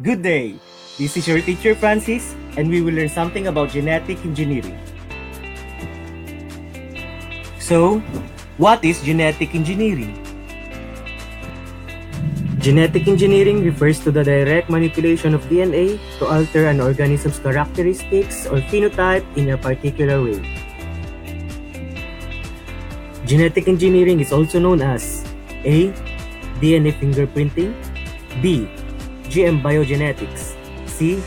Good day! This is your teacher Francis, and we will learn something about genetic engineering. So, what is genetic engineering? Genetic engineering refers to the direct manipulation of DNA to alter an organism's characteristics or phenotype in a particular way. Genetic engineering is also known as A. DNA fingerprinting, B. GM biogenetics, C.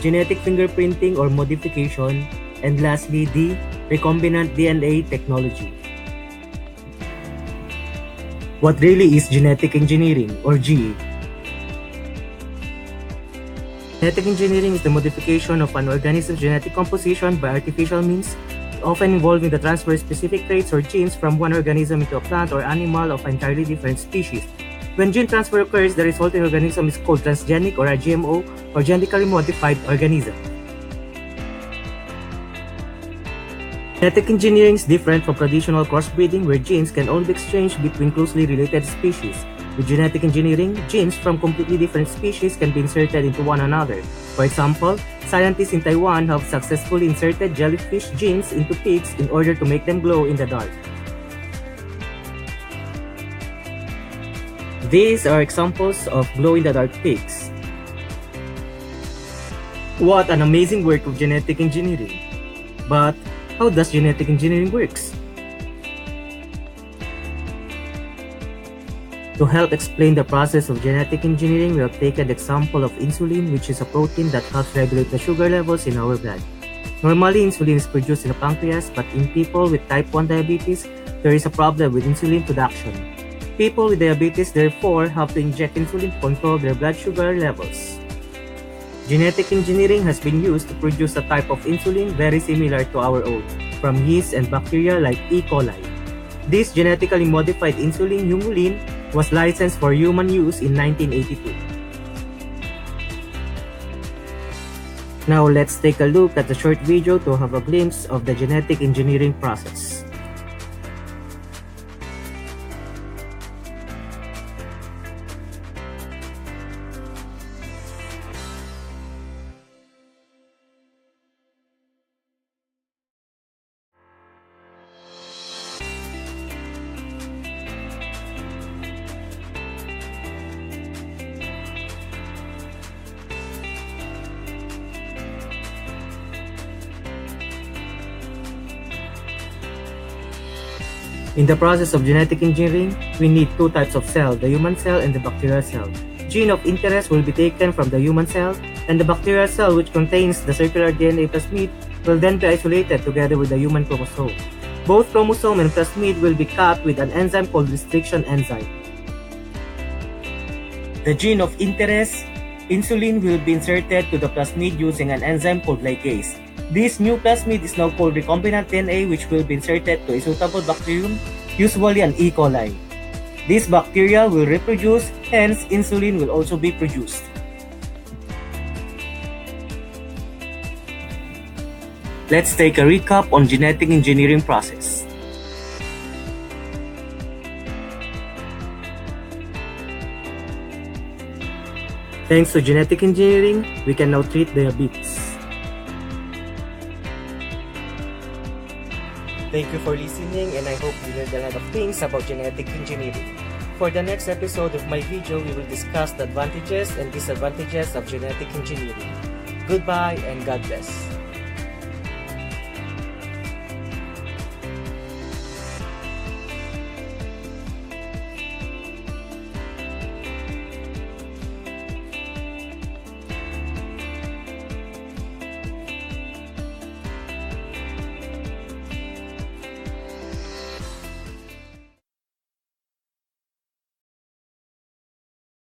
Genetic fingerprinting or modification, and lastly D. Recombinant DNA technology. What really is genetic engineering, or GE? Genetic engineering is the modification of an organism's genetic composition by artificial means, often involving the transfer of specific traits or genes from one organism into a plant or animal of entirely different species. When gene transfer occurs, the resulting organism is called transgenic or a GMO, or genetically modified organism. Genetic engineering is different from traditional crossbreeding, where genes can only be exchanged between closely related species. With genetic engineering, genes from completely different species can be inserted into one another. For example, scientists in Taiwan have successfully inserted jellyfish genes into pigs in order to make them glow in the dark. These are examples of glow-in-the-dark pigs. What an amazing work of genetic engineering! But how does genetic engineering works? To help explain the process of genetic engineering, we have taken the example of insulin, which is a protein that helps regulate the sugar levels in our blood. Normally, insulin is produced in the pancreas, but in people with type 1 diabetes, there is a problem with insulin production. People with diabetes therefore have to inject insulin to control their blood sugar levels. Genetic engineering has been used to produce a type of insulin very similar to our own, from yeast and bacteria like E. coli. This genetically modified insulin, Humulin, was licensed for human use in 1982. Now let's take a look at a short video to have a glimpse of the genetic engineering process. In the process of genetic engineering, we need two types of cell, the human cell and the bacterial cell. Gene of interest will be taken from the human cell, and the bacterial cell, which contains the circular DNA plasmid, will then be isolated together with the human chromosome. Both chromosome and plasmid will be cut with an enzyme called restriction enzyme. The gene of interest, insulin, will be inserted to the plasmid using an enzyme called ligase. This new plasmid is now called recombinant DNA, which will be inserted to a suitable bacterium, usually an E. coli. This bacteria will reproduce, hence insulin will also be produced. Let's take a recap on genetic engineering process. Thanks to genetic engineering, we can now treat diabetes. Thank you for listening, and I hope you learned a lot of things about genetic engineering. For the next episode of my video, we will discuss the advantages and disadvantages of genetic engineering. Goodbye and God bless.